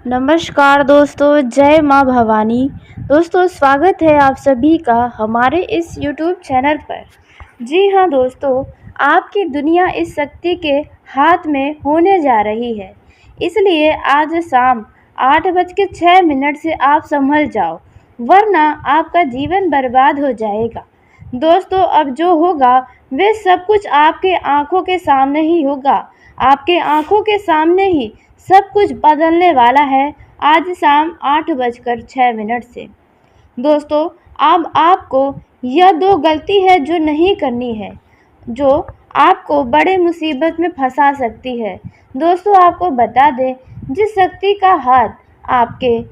नमस्कार दोस्तों, जय माँ भवानी। दोस्तों, स्वागत है आप सभी का हमारे इस यूट्यूब चैनल पर। जी हाँ दोस्तों, आपकी दुनिया इस शक्ति के हाथ में होने जा रही है। इसलिए आज शाम 8:06 से आप संभल जाओ, वरना आपका जीवन बर्बाद हो जाएगा। दोस्तों, अब जो होगा वे सब कुछ आपके आंखों के सामने ही होगा। आपके आंखों के सामने ही सब कुछ बदलने वाला है आज शाम 8:06 से। दोस्तों, अब आपको यह दो गलती है जो नहीं करनी है, जो आपको बड़े मुसीबत में फंसा सकती है। दोस्तों, आपको बता दें, जिस शक्ति का हाथ आपके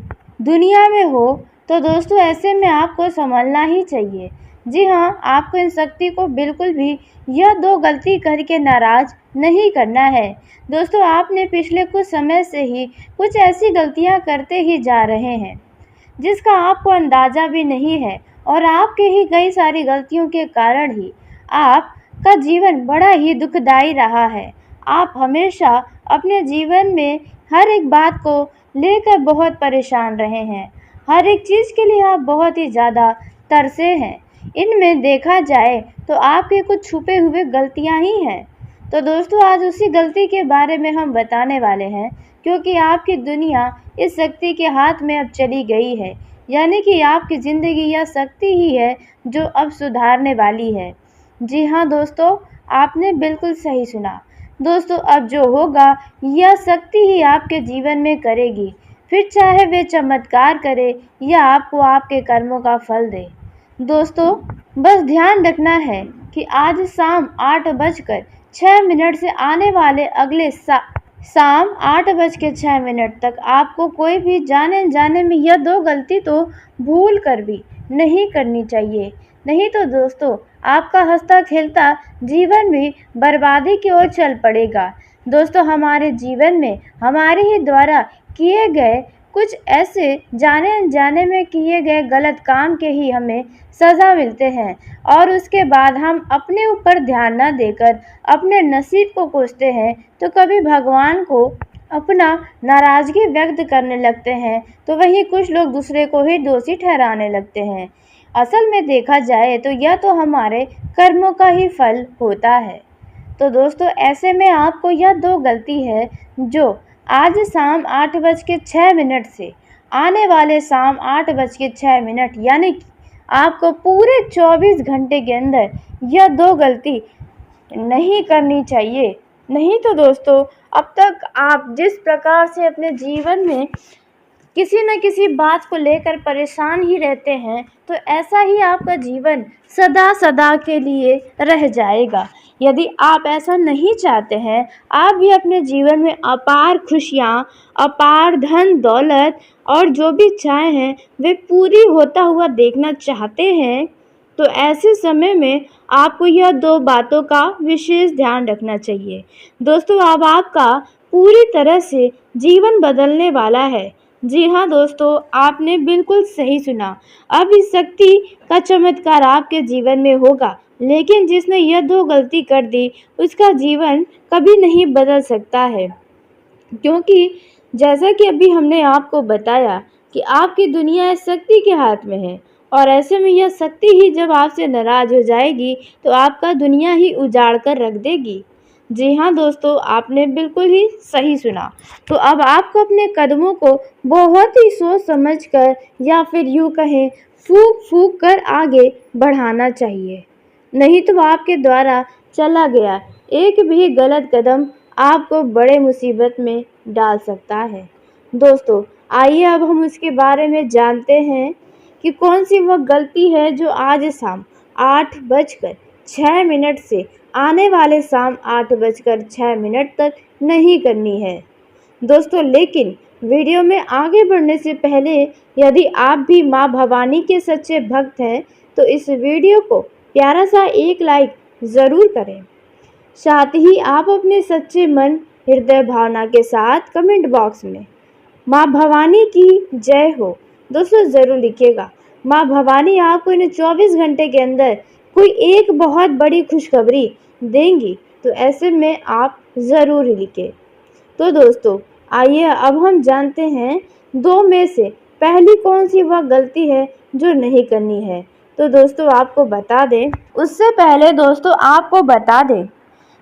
दुनिया में हो, तो दोस्तों ऐसे में आपको संभलना ही चाहिए। जी हाँ, आपको इन शक्ति को बिल्कुल भी यह दो गलती करके नाराज नहीं करना है। दोस्तों, आपने पिछले कुछ समय से ही कुछ ऐसी गलतियां करते ही जा रहे हैं जिसका आपको अंदाज़ा भी नहीं है, और आपके ही कई सारी गलतियों के कारण ही आपका जीवन बड़ा ही दुखदाई रहा है। आप हमेशा अपने जीवन में हर एक बात को लेकर बहुत परेशान रहे हैं। हर एक चीज़ के लिए आप बहुत ही ज़्यादा तरसे हैं। इनमें देखा जाए तो आपके कुछ छुपे हुए गलतियां ही हैं। तो दोस्तों, आज उसी गलती के बारे में हम बताने वाले हैं, क्योंकि आपकी दुनिया इस शक्ति के हाथ में अब चली गई है। यानी कि आपकी ज़िंदगी यह शक्ति ही है जो अब सुधारने वाली है। जी हाँ दोस्तों, आपने बिल्कुल सही सुना। दोस्तों, अब जो होगा यह शक्ति ही आपके जीवन में करेगी, फिर चाहे वे चमत्कार करे या आपको आपके कर्मों का फल दे। दोस्तों, बस ध्यान रखना है कि आज शाम 8:06 से आने वाले अगले शाम 8:06 तक आपको कोई भी जाने अनजाने में यह दो गलती तो भूल कर भी नहीं करनी चाहिए। नहीं तो दोस्तों, आपका हंसता खेलता जीवन भी बर्बादी की ओर चल पड़ेगा। दोस्तों, हमारे जीवन में हमारे ही द्वारा किए गए कुछ ऐसे जाने अनजाने में किए गए गलत काम के ही हमें सज़ा मिलते हैं, और उसके बाद हम अपने ऊपर ध्यान न देकर अपने नसीब को कोसते हैं, तो कभी भगवान को अपना नाराज़गी व्यक्त करने लगते हैं, तो वहीं कुछ लोग दूसरे को ही दोषी ठहराने लगते हैं। असल में देखा जाए तो यह तो हमारे कर्मों का ही फल होता है। तो दोस्तों, ऐसे में आपको यह दो गलती है जो आज शाम 8:06 से आने वाले शाम 8:06 यानी कि आपको पूरे 24 घंटे के अंदर यह दो गलती नहीं करनी चाहिए। नहीं तो दोस्तों, अब तक आप जिस प्रकार से अपने जीवन में किसी न किसी बात को लेकर परेशान ही रहते हैं, तो ऐसा ही आपका जीवन सदा सदा के लिए रह जाएगा। यदि आप ऐसा नहीं चाहते हैं, आप भी अपने जीवन में अपार खुशियाँ, अपार धन दौलत और जो भी चाहें वे पूरी होता हुआ देखना चाहते हैं, तो ऐसे समय में आपको यह दो बातों का विशेष ध्यान रखना चाहिए। दोस्तों, अब आपका पूरी तरह से जीवन बदलने वाला है। जी हाँ दोस्तों, आपने बिल्कुल सही सुना। अब इस शक्ति का चमत्कार आपके जीवन में होगा, लेकिन जिसने यह दो गलती कर दी उसका जीवन कभी नहीं बदल सकता है, क्योंकि जैसा कि अभी हमने आपको बताया कि आपकी दुनिया इस शक्ति के हाथ में है, और ऐसे में यह शक्ति ही जब आपसे नाराज़ हो जाएगी तो आपका दुनिया ही उजाड़ कर रख देगी। जी हाँ दोस्तों, आपने बिल्कुल ही सही सुना। तो अब आपको अपने कदमों को बहुत ही सोच समझ कर, या फिर यूँ कहें फूंक फूंक कर आगे बढ़ाना चाहिए। नहीं तो आपके द्वारा चला गया एक भी गलत कदम आपको बड़े मुसीबत में डाल सकता है। दोस्तों, आइए अब हम उसके बारे में जानते हैं कि कौन सी वह गलती है जो आज शाम 8:06 से आने वाले शाम 8:06 तक नहीं करनी है। दोस्तों, लेकिन वीडियो में आगे बढ़ने से पहले यदि आप भी माँ भवानी के सच्चे भक्त हैं, तो इस वीडियो को प्यारा सा एक लाइक ज़रूर करें। साथ ही आप अपने सच्चे मन हृदय भावना के साथ कमेंट बॉक्स में माँ भवानी की जय हो दोस्तों ज़रूर लिखिएगा। माँ भवानी आपको इन 24 घंटे के अंदर कोई एक बहुत बड़ी खुशखबरी देंगी, तो ऐसे में आप ज़रूर लिखें। तो दोस्तों, आइए अब हम जानते हैं दो में से पहली कौन सी वह गलती है जो नहीं करनी है। तो दोस्तों आपको बता दें, उससे पहले दोस्तों आपको बता दें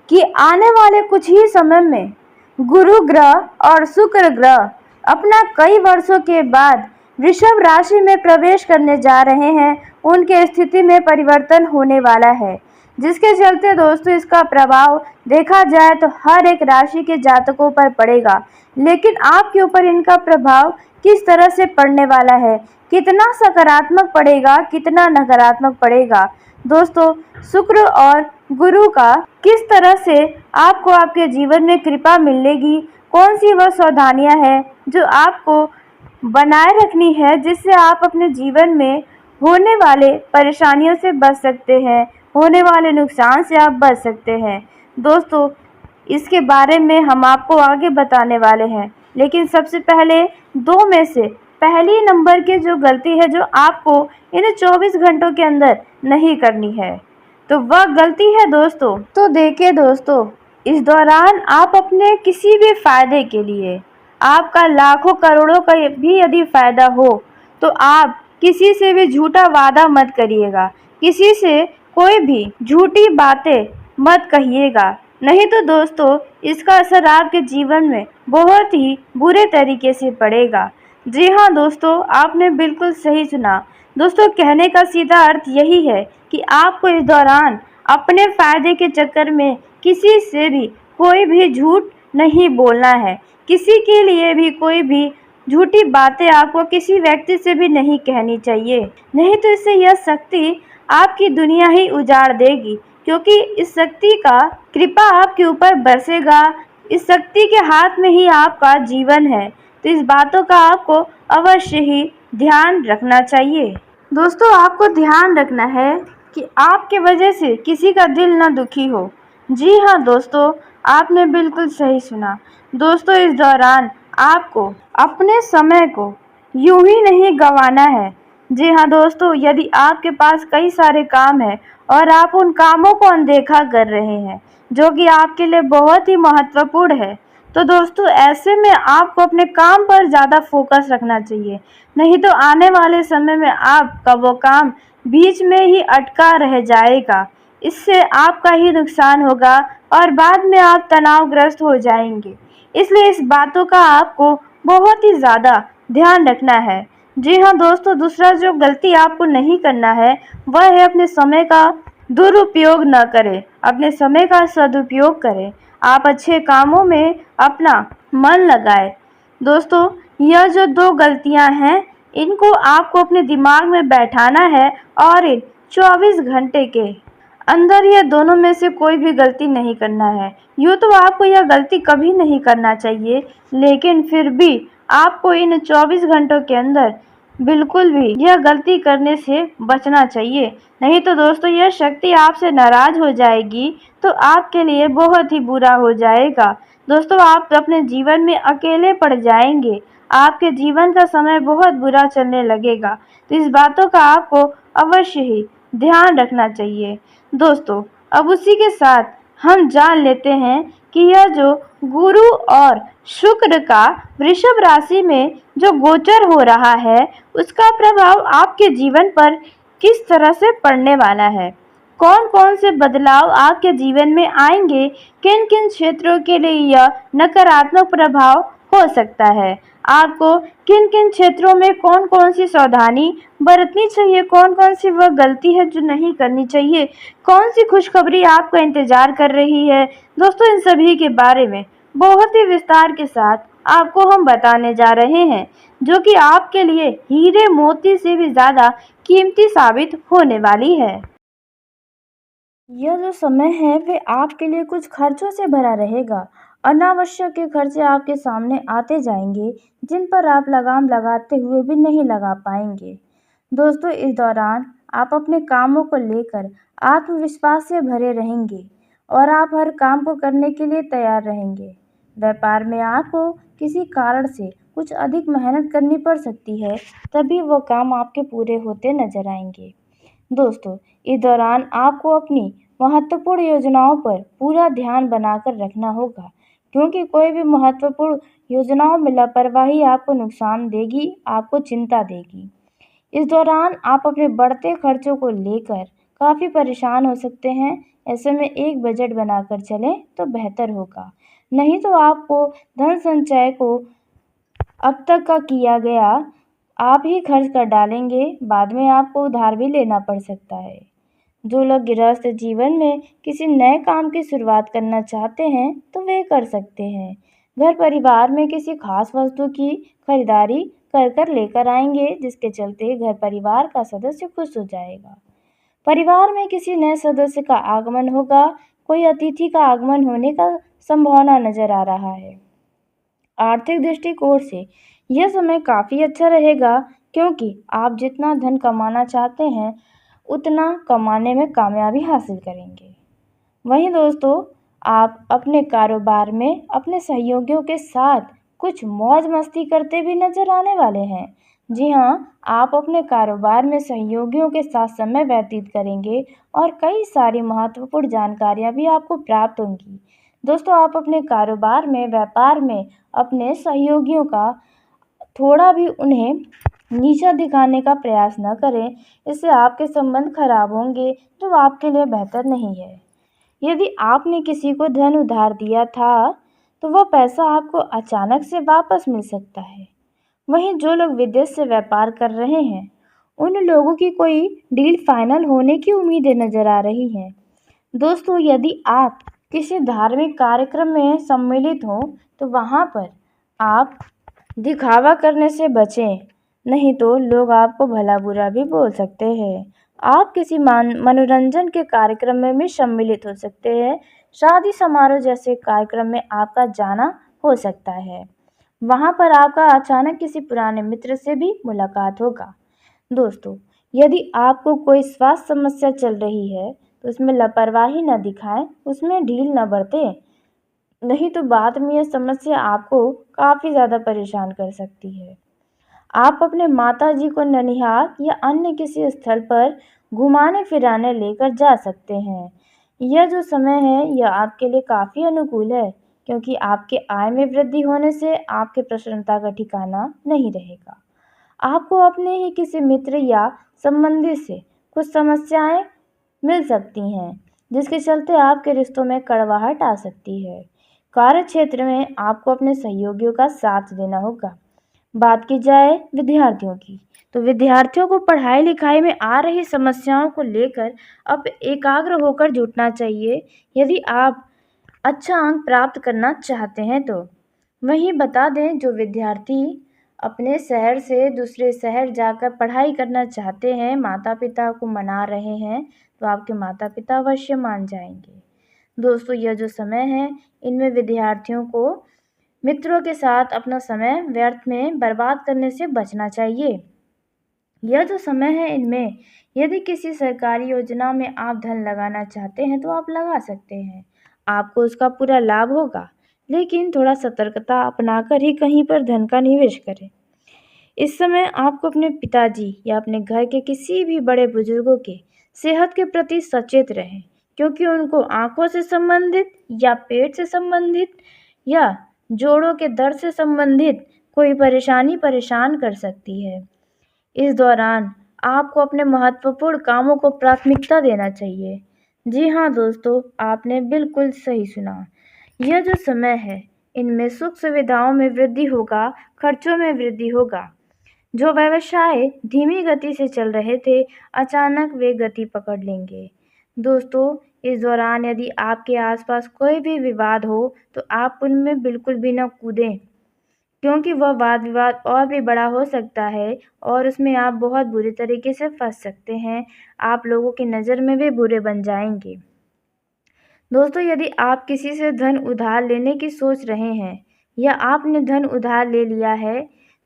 कि आने वाले कुछ ही समय में गुरु ग्रह और शुक्र ग्रह अपना कई वर्षों के बाद वृषभ राशि में प्रवेश करने जा रहे हैं। उनके स्थिति में परिवर्तन होने वाला है, जिसके चलते दोस्तों इसका प्रभाव देखा जाए तो हर एक राशि के जातकों पर पड़ेगा। लेकिन आपके ऊपर इनका प्रभाव किस तरह से पड़ने वाला है, कितना सकारात्मक पड़ेगा, कितना नकारात्मक पड़ेगा, दोस्तों शुक्र और गुरु का किस तरह से आपको आपके जीवन में कृपा मिलेगी, कौन सी वह सावधानियां हैं जो आपको बनाए रखनी है, जिससे आप अपने जीवन में होने वाले परेशानियों से बच सकते हैं, होने वाले नुकसान से आप बच सकते हैं। दोस्तों इसके बारे में हम आपको आगे बताने वाले हैं, लेकिन सबसे पहले दो में से पहली नंबर की जो गलती है जो आपको इन 24 घंटों के अंदर नहीं करनी है, तो वह गलती है दोस्तों। तो देखिए दोस्तों, इस दौरान आप अपने किसी भी फायदे के लिए, आपका लाखों करोड़ों का भी यदि फायदा हो, तो आप किसी से भी झूठा वादा मत करिएगा, किसी से कोई भी झूठी बातें मत कहिएगा, नहीं तो दोस्तों इसका असर आपके जीवन में बहुत ही बुरे तरीके से पड़ेगा। जी हाँ दोस्तों, आपने बिल्कुल सही सुना। दोस्तों कहने का सीधा अर्थ यही है कि आपको इस दौरान अपने फायदे के चक्कर में किसी से भी कोई भी झूठ नहीं बोलना है, किसी के लिए भी कोई भी झूठी बातें आपको किसी व्यक्ति से भी नहीं कहनी चाहिए, नहीं तो इससे यह शक्ति आपकी दुनिया ही उजाड़ देगी, क्योंकि इस शक्ति का कृपा आपके ऊपर बरसेगा। इस शक्ति के हाथ में ही आपका जीवन है, तो इस बातों का आपको अवश्य ही ध्यान रखना चाहिए। दोस्तों आपको ध्यान रखना है कि आपके वजह से किसी का दिल न दुखी हो। जी हाँ दोस्तों, आपने बिल्कुल सही सुना। दोस्तों इस दौरान आपको अपने समय को यूं ही नहीं गंवाना है। जी हाँ दोस्तों, यदि आपके पास कई सारे काम हैं और आप उन कामों को अनदेखा कर रहे हैं जो कि आपके लिए बहुत ही महत्वपूर्ण है, तो दोस्तों ऐसे में आपको अपने काम पर ज़्यादा फोकस रखना चाहिए, नहीं तो आने वाले समय में आपका वो काम बीच में ही अटका रह जाएगा। इससे आपका ही नुकसान होगा और बाद में आप तनावग्रस्त हो जाएंगे। इसलिए इस बातों का आपको बहुत ही ज़्यादा ध्यान रखना है। जी हाँ दोस्तों, दूसरा जो गलती आपको नहीं करना है वह है अपने समय का दुरुपयोग न करें, अपने समय का सदुपयोग करें, आप अच्छे कामों में अपना मन लगाएं। दोस्तों यह जो दो गलतियां हैं इनको आपको अपने दिमाग में बैठाना है और इन 24 घंटे के अंदर यह दोनों में से कोई भी गलती नहीं करना है। यूँ तो आपको यह गलती कभी नहीं करना चाहिए, लेकिन फिर भी आपको इन 24 घंटों के अंदर बिल्कुल भी यह गलती करने से बचना चाहिए, नहीं तो दोस्तों यह शक्ति आपसे नाराज हो जाएगी तो आपके लिए बहुत ही बुरा हो जाएगा। दोस्तों आप अपने जीवन में अकेले पड़ जाएंगे, आपके जीवन का समय बहुत बुरा चलने लगेगा, तो इस बातों का आपको अवश्य ही ध्यान रखना चाहिए। दोस्तों अब उसी के साथ हम जान लेते हैं कि यह जो गुरु और शुक्र का वृषभ राशि में जो गोचर हो रहा है उसका प्रभाव आपके जीवन पर किस तरह से पड़ने वाला है, कौन कौन से बदलाव आपके जीवन में आएंगे, किन किन क्षेत्रों के लिए यह नकारात्मक प्रभाव हो सकता है, आपको किन किन क्षेत्रों में कौन कौन सी सावधानी बरतनी चाहिए, कौन कौन सी वह गलती है जो नहीं करनी चाहिए, कौन सी खुशखबरी आपका इंतजार कर रही है, दोस्तों इन सभी के बारे में बहुत ही विस्तार के साथ आपको हम बताने जा रहे हैं, जो कि आपके लिए हीरे मोती से भी ज़्यादा कीमती साबित होने वाली है। यह जो समय है वे आपके लिए कुछ खर्चों से भरा रहेगा। अनावश्यक के खर्चे आपके सामने आते जाएंगे, जिन पर आप लगाम लगाते हुए भी नहीं लगा पाएंगे। दोस्तों इस दौरान आप अपने कामों को लेकर आत्मविश्वास से भरे रहेंगे और आप हर काम को करने के लिए तैयार रहेंगे। व्यापार में आपको किसी कारण से कुछ अधिक मेहनत करनी पड़ सकती है, तभी वो काम आपके पूरे होते नजर आएंगे। दोस्तों इस दौरान आपको अपनी महत्वपूर्ण योजनाओं पर पूरा ध्यान बनाकर रखना होगा, क्योंकि कोई भी महत्वपूर्ण योजनाओं में लापरवाही आपको नुकसान देगी, आपको चिंता देगी। इस दौरान आप अपने बढ़ते खर्चों को लेकर काफ़ी परेशान हो सकते हैं। ऐसे में एक बजट बनाकर चलें तो बेहतर होगा। नहीं तो आपको धन संचय को अब तक का किया गया आप ही खर्च कर डालेंगे, बाद में आपको उधार भी लेना पड़ सकता है। जो लोग गृहस्थ जीवन में किसी नए काम की शुरुआत करना चाहते हैं तो वे कर सकते हैं। घर परिवार में किसी खास वस्तु की खरीदारी कर कर लेकर आएंगे, जिसके चलते घर परिवार का सदस्य खुश हो जाएगा। परिवार में किसी नए सदस्य का आगमन होगा, कोई अतिथि का आगमन होने का संभावना नजर आ रहा है। आर्थिक दृष्टिकोण से यह समय काफ़ी अच्छा रहेगा, क्योंकि आप जितना धन कमाना चाहते हैं उतना कमाने में कामयाबी हासिल करेंगे। वहीं दोस्तों, आप अपने कारोबार में अपने सहयोगियों के साथ कुछ मौज मस्ती करते भी नजर आने वाले हैं। जी हाँ, आप अपने कारोबार में सहयोगियों के साथ समय व्यतीत करेंगे और कई सारी महत्वपूर्ण जानकारियाँ भी आपको प्राप्त होंगी। दोस्तों, आप अपने कारोबार में, व्यापार में अपने सहयोगियों का थोड़ा भी उन्हें नीचा दिखाने का प्रयास न करें, इससे आपके संबंध खराब होंगे, जो आपके लिए बेहतर नहीं है। यदि आपने किसी को धन उधार दिया था, तो वह पैसा आपको अचानक से वापस मिल सकता है। वहीं जो लोग विदेश से व्यापार कर रहे हैं, उन लोगों की कोई डील फाइनल होने की उम्मीदें नजर आ रही हैं। दोस्तों, यदि आप किसी धार्मिक कार्यक्रम में सम्मिलित हों, तो वहाँ पर आप दिखावा करने से बचें, नहीं तो लोग आपको भला बुरा भी बोल सकते हैं। आप किसी मनोरंजन के कार्यक्रम में भी सम्मिलित हो सकते हैं। शादी समारोह जैसे कार्यक्रम में आपका जाना हो सकता है। वहाँ पर आपका अचानक किसी पुराने मित्र से भी मुलाकात होगा। दोस्तों, यदि आपको कोई स्वास्थ्य समस्या चल रही है, तो उसमें लापरवाही न दिखाएं, उसमें ढील न बरतें, नहीं तो बाद में यह समस्या आपको काफ़ी ज़्यादा परेशान कर सकती है। आप अपने माताजी को ननिहाल या अन्य किसी स्थल पर घुमाने फिराने लेकर जा सकते हैं। यह जो समय है यह आपके लिए काफ़ी अनुकूल है, क्योंकि आपके आय में वृद्धि होने से आपके प्रसन्नता का ठिकाना नहीं रहेगा। आपको अपने ही किसी मित्र या संबंधी से कुछ समस्याएं मिल सकती हैं, जिसके चलते आपके रिश्तों में कड़वाहट आ सकती है। कार्य क्षेत्र में आपको अपने सहयोगियों का साथ देना होगा। बात की जाए विद्यार्थियों की, तो विद्यार्थियों को पढ़ाई लिखाई में आ रही समस्याओं को लेकर अब एकाग्र होकर जुटना चाहिए, यदि आप अच्छा अंक प्राप्त करना चाहते हैं तो। वहीं बता दें, जो विद्यार्थी अपने शहर से दूसरे शहर जाकर पढ़ाई करना चाहते हैं, माता पिता को मना रहे हैं, तो आपके माता पिता अवश्य मान जाएंगे। दोस्तों, यह जो समय है इनमें विद्यार्थियों को मित्रों के साथ अपना समय व्यर्थ में बर्बाद करने से बचना चाहिए। यह जो समय है इनमें यदि किसी सरकारी योजना में आप धन लगाना चाहते हैं तो आप लगा सकते हैं, आपको उसका पूरा लाभ होगा, लेकिन थोड़ा सतर्कता अपनाकर ही कहीं पर धन का निवेश करें। इस समय आपको अपने पिताजी या अपने घर के किसी भी बड़े बुजुर्गों के सेहत के प्रति सचेत रहें, क्योंकि उनको आंखों से संबंधित या पेट से संबंधित या जोड़ों के दर्द से संबंधित कोई परेशानी परेशान कर सकती है। इस दौरान आपको अपने महत्वपूर्ण कामों को प्राथमिकता देना चाहिए। जी हाँ दोस्तों, आपने बिल्कुल सही सुना। यह जो समय है इनमें सुख सुविधाओं में वृद्धि होगा, खर्चों में वृद्धि होगा। जो व्यवसाय धीमी गति से चल रहे थे, अचानक वे गति पकड़ लेंगे। दोस्तों, इस दौरान यदि आपके आसपास कोई भी विवाद हो, तो आप उनमें बिल्कुल भी न कूदें, क्योंकि वह वाद विवाद और भी बड़ा हो सकता है और उसमें आप बहुत बुरी तरीके से फंस सकते हैं। आप लोगों की नज़र में भी बुरे बन जाएंगे। दोस्तों, यदि आप किसी से धन उधार लेने की सोच रहे हैं या आपने धन उधार ले लिया है,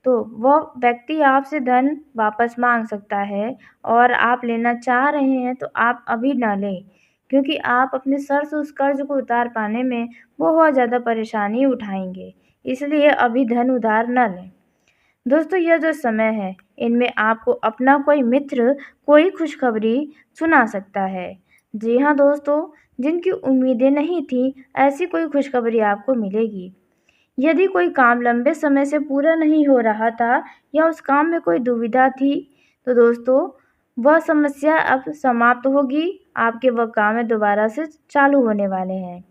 तो वह व्यक्ति आपसे धन वापस मांग सकता है और आप लेना चाह रहे हैं तो आप अभी ना लें, क्योंकि आप अपने सर से उस कर्ज को उतार पाने में बहुत ज़्यादा परेशानी उठाएंगे। इसलिए अभी धन उधार न लें। दोस्तों, यह जो समय है इनमें आपको अपना कोई मित्र कोई खुशखबरी सुना सकता है। जी हाँ दोस्तों, जिनकी उम्मीदें नहीं थी, ऐसी कोई खुशखबरी आपको मिलेगी। यदि कोई काम लंबे समय से पूरा नहीं हो रहा था या उस काम में कोई दुविधा थी, तो दोस्तों वह समस्या अब समाप्त होगी। आपके वह काम दोबारा से चालू होने वाले हैं।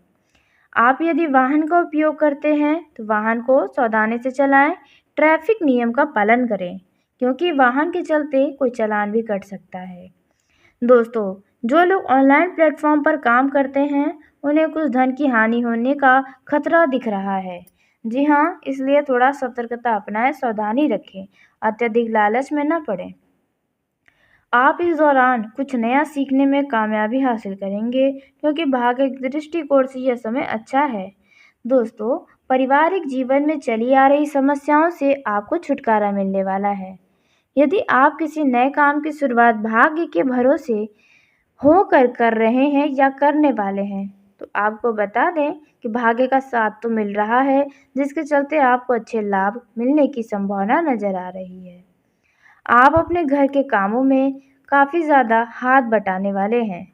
आप यदि वाहन का उपयोग करते हैं तो वाहन को सावधानी से चलाएं, ट्रैफिक नियम का पालन करें, क्योंकि वाहन के चलते कोई चालान भी कट सकता है। दोस्तों, जो लोग ऑनलाइन प्लेटफॉर्म पर काम करते हैं, उन्हें कुछ धन की हानि होने का खतरा दिख रहा है। जी हाँ, इसलिए थोड़ा सतर्कता अपनाएं, सावधानी रखें, अत्यधिक लालच में न पड़ें। आप इस दौरान कुछ नया सीखने में कामयाबी हासिल करेंगे, क्योंकि भाग्य के दृष्टिकोण से यह समय अच्छा है। दोस्तों, पारिवारिक जीवन में चली आ रही समस्याओं से आपको छुटकारा मिलने वाला है। यदि आप किसी नए काम की शुरुआत भाग्य के भरोसे होकर कर रहे हैं या करने वाले हैं, तो आपको बता दें कि भाग्य का साथ तो मिल रहा है, जिसके चलते आपको अच्छे लाभ मिलने की संभावना नजर आ रही है। आप अपने घर के कामों में काफ़ी ज़्यादा हाथ बटाने वाले हैं।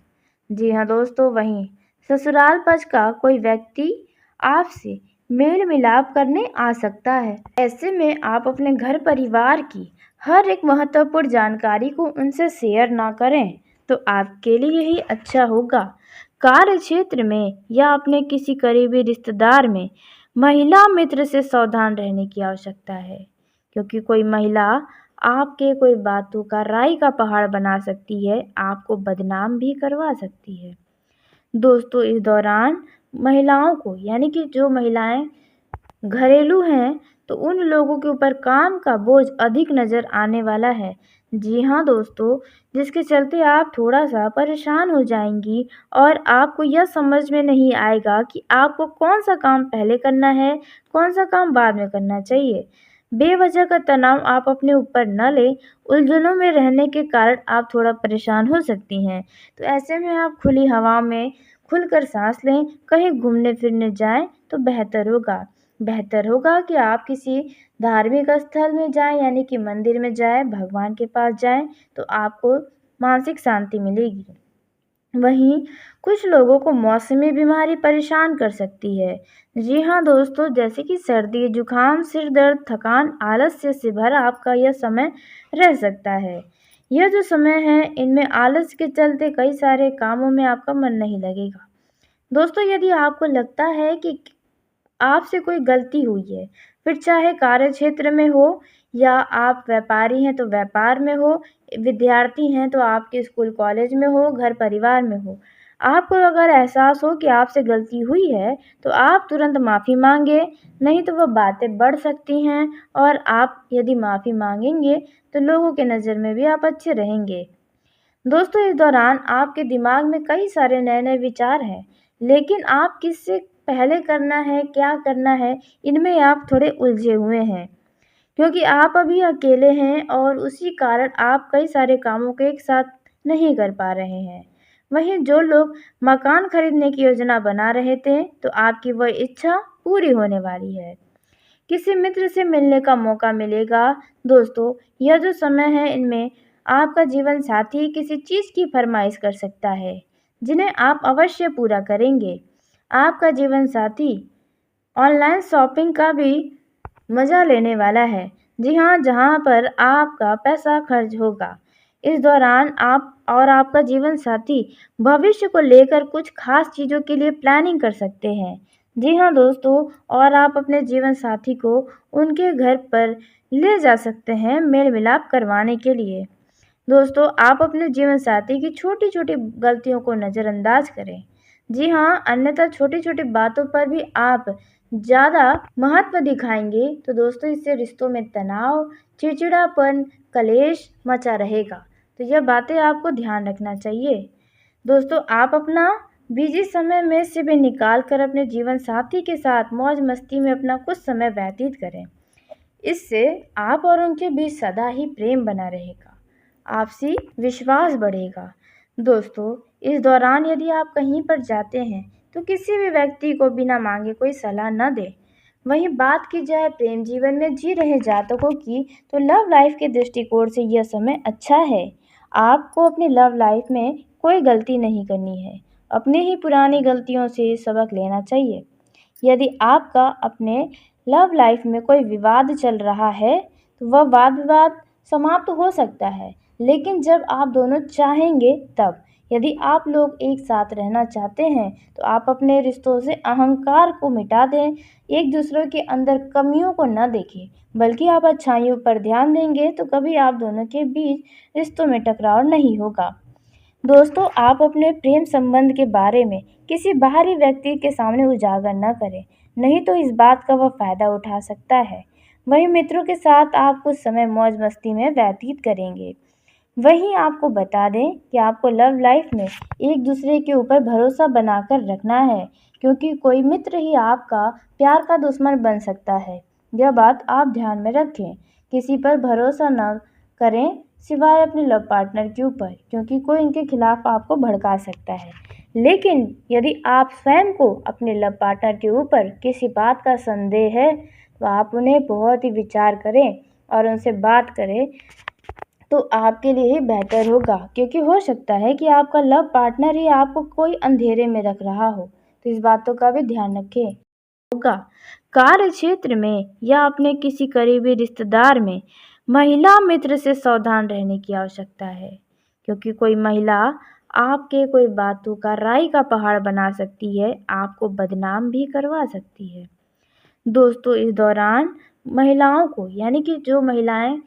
जी हाँ दोस्तों, वहीं ससुराल पक्ष का कोई व्यक्ति आपसे मेल मिलाप करने आ सकता है। ऐसे में आप अपने घर परिवार की हर एक महत्वपूर्ण जानकारी को उनसे शेयर ना करें, तो आपके लिए यही अच्छा होगा। कार्य क्षेत्र में या अपने किसी करीबी रिश्तेदार में महिला मित्र से सावधान रहने की आवश्यकता है, क्योंकि कोई महिला आपके कोई बातों का राई का पहाड़ बना सकती है, आपको बदनाम भी करवा सकती है। दोस्तों, इस दौरान महिलाओं को, यानी कि जो महिलाएं घरेलू हैं, तो उन लोगों के ऊपर काम का बोझ अधिक नज़र आने वाला है। जी हाँ दोस्तों, जिसके चलते आप थोड़ा-सा परेशान हो जाएँगी और आपको यह समझ में नहीं आएगा कि आपको कौन-सा काम पहले करना है, कौन-सा काम बाद में करना चाहिए। बेवजह का तनाव आप अपने ऊपर न लें, उलझनों में रहने के कारण आप थोड़ा परेशान हो सकती हैं। तो ऐसे में आप खुली हवा में खुलकर साँस लें, कहीं घूमने-फिरने जाएँ तो बेहतर होगा कि आप किसी धार्मिक स्थल में जाएँ, यानी कि मंदिर में जाएँ, भगवान के पास जाएँ, तो आपको मानसिक शांति मिलेगी। वहीं कुछ लोगों को मौसमी बीमारी परेशान कर सकती है। जी हाँ दोस्तों, जैसे कि सर्दी, जुकाम, सिर दर्द, थकान, आलस्य से भरा आपका यह समय रह सकता है। यह जो समय है, इनमें आलस के चलते कई सारे कामों में आपका मन नहीं लगेगा। दोस्तों, यदि आपको लगता है कि आपसे कोई गलती हुई है, फिर चाहे कार्य क्षेत्र में हो या आप व्यापारी हैं तो व्यापार में हो, विद्यार्थी हैं तो आपके स्कूल कॉलेज में हो, घर परिवार में हो। आपको अगर एहसास हो कि आपसे गलती हुई है, तो आप तुरंत माफ़ी माँगे, नहीं तो वह बातें बढ़ सकती हैं और आप यदि माफ़ी माँगेंगे, तो लोगों के नज़र में भी आप अच्छे रहेंगे। दोस्तों, इस दौरान आपके दिमाग में कई सारे नए-नए विचार हैं, लेकिन आप किससे पहले करना है, क्या करना है, इनमें आप थोड़े उलझे हुए हैं, क्योंकि आप अभी अकेले हैं और उसी कारण आप कई सारे कामों को एक साथ नहीं कर पा रहे हैं। वहीं जो लोग मकान खरीदने की योजना बना रहे थे, तो आपकी वह इच्छा पूरी होने वाली है। किसी मित्र से मिलने का मौका मिलेगा। दोस्तों, यह जो समय है, इनमें आपका जीवन साथी किसी चीज़ की फरमाइश कर सकता है, जिन्हें आप अवश्य पूरा करेंगे। आपका जीवन साथी ऑनलाइन शॉपिंग का भी मज़ा लेने वाला है। जी हाँ, जहाँ पर आपका पैसा खर्च होगा। इस दौरान आप और आपका जीवन साथी भविष्य को लेकर कुछ खास चीज़ों के लिए प्लानिंग कर सकते हैं। जी हाँ दोस्तों, और आप अपने जीवन साथी को उनके घर पर ले जा सकते हैं मेल मिलाप करवाने के लिए। दोस्तों, आप अपने जीवन साथी की छोटी-छोटी गलतियों को नज़रअंदाज करें। जी हाँ, अन्यथा छोटी-छोटी बातों पर भी आप ज़्यादा महत्व दिखाएँगे, तो दोस्तों इससे रिश्तों में तनाव, चिड़चिड़ापन, कलेश मचा रहेगा। तो यह बातें आपको ध्यान रखना चाहिए। दोस्तों, आप अपना बिज़ी समय में से भी निकाल कर अपने जीवन साथी के साथ मौज-मस्ती में अपना कुछ समय व्यतीत करें। इससे आप और उनके बीच सदा ही प्रेम बना रहेगा, आपसी विश्वास बढ़ेगा। दोस्तों, इस दौरान यदि आप कहीं पर जाते हैं, तो किसी भी व्यक्ति को बिना मांगे कोई सलाह न दें। वहीं बात की जाए प्रेम जीवन में जी रहे जातकों की, तो लव लाइफ के दृष्टिकोण से यह समय अच्छा है। आपको अपनी लव लाइफ में कोई गलती नहीं करनी है, अपनी ही पुरानी गलतियों से सबक लेना चाहिए। यदि आपका अपने लव लाइफ में कोई विवाद चल रहा है तो वह वाद विवाद समाप्त हो सकता है, लेकिन जब आप दोनों चाहेंगे तब। यदि आप लोग एक साथ रहना चाहते हैं तो आप अपने रिश्तों से अहंकार को मिटा दें, एक दूसरे के अंदर कमियों को न देखें, बल्कि आप अच्छाइयों पर ध्यान देंगे तो कभी आप दोनों के बीच रिश्तों में टकराव नहीं होगा। दोस्तों, आप अपने प्रेम संबंध के बारे में किसी बाहरी व्यक्ति के सामने उजागर न करें, नहीं तो इस बात का वह फायदा उठा सकता है। वहीं मित्रों के साथ आप कुछ समय मौज मस्ती में व्यतीत करेंगे। वहीं आपको बता दें कि आपको लव लाइफ में एक दूसरे के ऊपर भरोसा बनाकर रखना है, क्योंकि कोई मित्र ही आपका प्यार का दुश्मन बन सकता है। यह बात आप ध्यान में रखें। किसी पर भरोसा न करें सिवाय अपने लव पार्टनर के ऊपर, क्योंकि कोई इनके खिलाफ आपको भड़का सकता है। लेकिन यदि आप स्वयं को अपने लव पार्टनर के ऊपर किसी बात का संदेह है तो आप उन्हें बहुत ही विचार करें और उनसे बात करें तो आपके लिए ही बेहतर होगा, क्योंकि हो सकता है कि आपका लव पार्टनर ही आपको कोई अंधेरे में रख रहा हो। तो इस बातों का भी ध्यान रखें। होगा कार्य क्षेत्र में या अपने किसी करीबी रिश्तेदार में महिला मित्र से सावधान रहने की आवश्यकता है, क्योंकि कोई महिला आपके कोई बातों का राई का पहाड़ बना सकती है, आपको बदनाम भी करवा सकती है। दोस्तों, इस दौरान महिलाओं को, यानी कि जो महिलाएं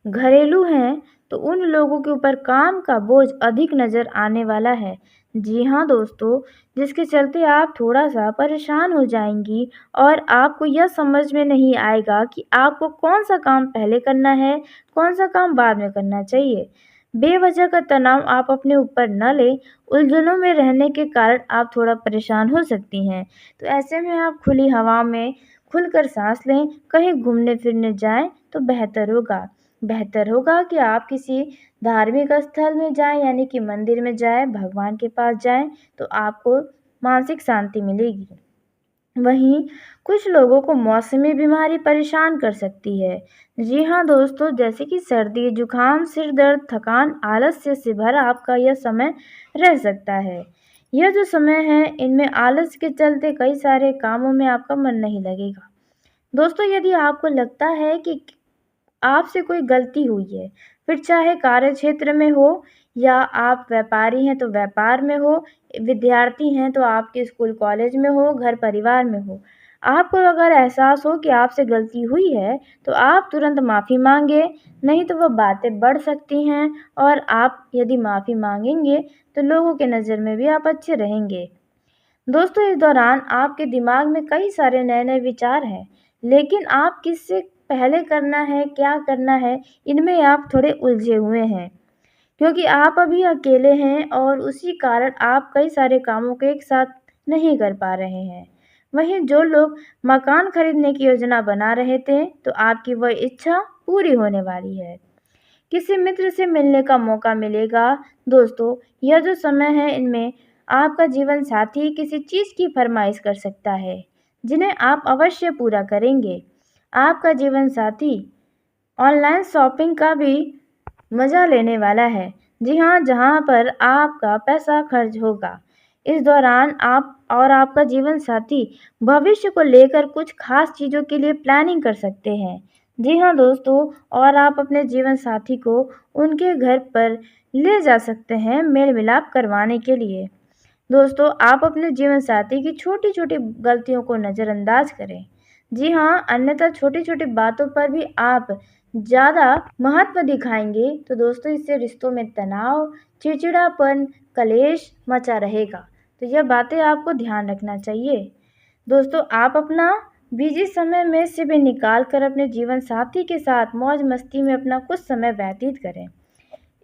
घरेलू हैं, तो उन लोगों के ऊपर काम का बोझ अधिक नज़र आने वाला है। जी हाँ दोस्तों, जिसके चलते आप थोड़ा-सा परेशान हो जाएँगी और आपको यह समझ में नहीं आएगा कि आपको कौन-सा काम पहले करना है, कौन-सा काम बाद में करना चाहिए। बेवजह का तनाव आप अपने ऊपर न लें, उलझनों में रहने के कारण आप थोड़ा परेशान हो सकती हैं। तो ऐसे में आप खुली हवा में खुलकर साँस लें, कहीं घूमने-फिरने जाएँ तो बेहतर होगा कि आप किसी धार्मिक स्थल में जाएँ, यानी कि मंदिर में जाएँ, भगवान के पास जाएँ, तो आपको मानसिक शांति मिलेगी। वहीं कुछ लोगों को मौसमी बीमारी परेशान कर सकती है। जी हाँ दोस्तों, जैसे कि सर्दी, जुकाम, सिर दर्द, थकान, आलस्य से भरा आपका यह समय रह सकता है। यह जो समय है, इनमें आलस के चलते कई सारे कामों में आपका मन नहीं लगेगा। दोस्तों, यदि आपको लगता है कि आपसे कोई गलती हुई है, फिर चाहे कार्य क्षेत्र में हो या आप व्यापारी हैं तो व्यापार में हो, विद्यार्थी हैं तो आपके स्कूल कॉलेज में हो, घर परिवार में हो। आपको अगर एहसास हो कि आपसे गलती हुई है तो आप तुरंत माफ़ी माँगे, नहीं तो वह बातें बढ़ सकती हैं और आप यदि माफ़ी माँगेंगे तो लोगों के नज़र में भी आप अच्छे रहेंगे। दोस्तों, इस दौरान आपके दिमाग में कई सारे नए-नए विचार हैं, लेकिन आप किससे पहले करना है, क्या करना है, इनमें आप थोड़े उलझे हुए हैं, क्योंकि आप अभी अकेले हैं और उसी कारण आप कई सारे कामों को एक साथ नहीं कर पा रहे हैं। वहीं जो लोग मकान खरीदने की योजना बना रहे थे, तो आपकी वह इच्छा पूरी होने वाली है। किसी मित्र से मिलने का मौका मिलेगा। दोस्तों, यह जो समय है, इनमें आपका जीवन साथी किसी चीज़ की फरमाइश कर सकता है, जिन्हें आप अवश्य पूरा करेंगे। आपका जीवन साथी ऑनलाइन शॉपिंग का भी मज़ा लेने वाला है। जी हाँ, जहाँ पर आपका पैसा खर्च होगा। इस दौरान आप और आपका जीवन साथी भविष्य को लेकर कुछ खास चीज़ों के लिए प्लानिंग कर सकते हैं। जी हाँ दोस्तों, और आप अपने जीवन साथी को उनके घर पर ले जा सकते हैं मेल-मिलाप करवाने के लिए। दोस्तों, आप अपने जीवन साथी की छोटी-छोटी गलतियों को नज़रअंदाज करें। जी हाँ, अन्यथा छोटी-छोटी बातों पर भी आप ज़्यादा महत्व दिखाएँगे तो दोस्तों, इससे रिश्तों में तनाव, चिड़चिड़ापन, कलेश मचा रहेगा। तो यह बातें आपको ध्यान रखना चाहिए। दोस्तों, आप अपना बिज़ी समय में से भी निकाल कर अपने जीवन साथी के साथ मौज-मस्ती में अपना कुछ समय व्यतीत करें।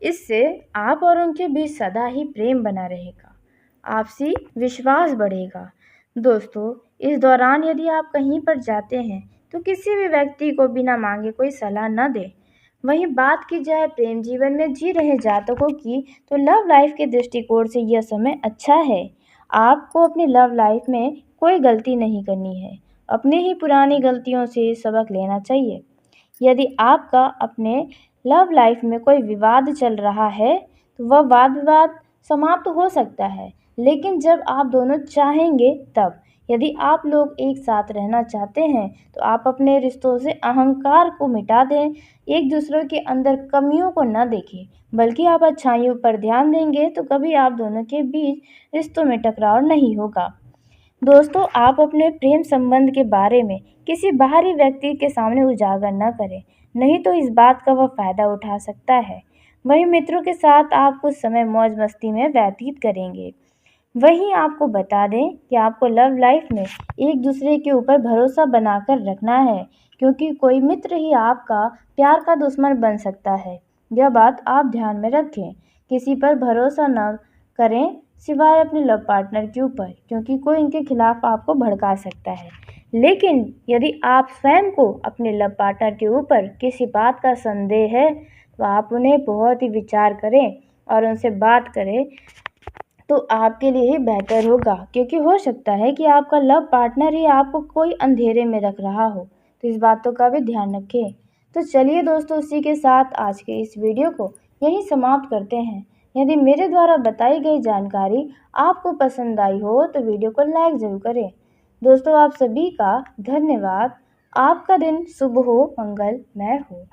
इससे आप और उनके बीच सदा ही प्रेम बना रहेगा, आपसी विश्वास बढ़ेगा। दोस्तों, इस दौरान यदि आप कहीं पर जाते हैं तो किसी भी व्यक्ति को बिना मांगे कोई सलाह न दें। वहीं बात की जाए प्रेम जीवन में जी रहे जातकों की, तो लव लाइफ के दृष्टिकोण से यह समय अच्छा है। आपको अपनी लव लाइफ में कोई गलती नहीं करनी है, अपनी ही पुरानी गलतियों से सबक लेना चाहिए। यदि आपका अपने लव लाइफ में कोई विवाद चल रहा है तो वह वाद विवाद समाप्त हो सकता है, लेकिन जब आप दोनों चाहेंगे तब। यदि आप लोग एक साथ रहना चाहते हैं तो आप अपने रिश्तों से अहंकार को मिटा दें, एक दूसरे के अंदर कमियों को न देखें, बल्कि आप अच्छाइयों पर ध्यान देंगे तो कभी आप दोनों के बीच रिश्तों में टकराव नहीं होगा। दोस्तों, आप अपने प्रेम संबंध के बारे में किसी बाहरी व्यक्ति के सामने उजागर न करें, नहीं तो इस बात का वह फायदा उठा सकता है। वहीं मित्रों के साथ आप कुछ समय मौज मस्ती में व्यतीत करेंगे। वहीं आपको बता दें कि आपको लव लाइफ में एक दूसरे के ऊपर भरोसा बनाकर रखना है, क्योंकि कोई मित्र ही आपका प्यार का दुश्मन बन सकता है। यह बात आप ध्यान में रखें। किसी पर भरोसा न करें सिवाय अपने लव पार्टनर के ऊपर, क्योंकि कोई इनके खिलाफ आपको भड़का सकता है। लेकिन यदि आप स्वयं को अपने लव पार्टनर के ऊपर किसी बात का संदेह है तो आप उन्हें बहुत ही विचार करें और उनसे बात करें तो आपके लिए ही बेहतर होगा, क्योंकि हो सकता है कि आपका लव पार्टनर ही आपको कोई अंधेरे में रख रहा हो। तो इस बातों का भी ध्यान रखें। तो चलिए दोस्तों, इसी के साथ आज के इस वीडियो को यहीं समाप्त करते हैं। यदि मेरे द्वारा बताई गई जानकारी आपको पसंद आई हो तो वीडियो को लाइक ज़रूर करें। दोस्तों, आप सभी का धन्यवाद। आपका दिन शुभ हो, मंगलमय हो।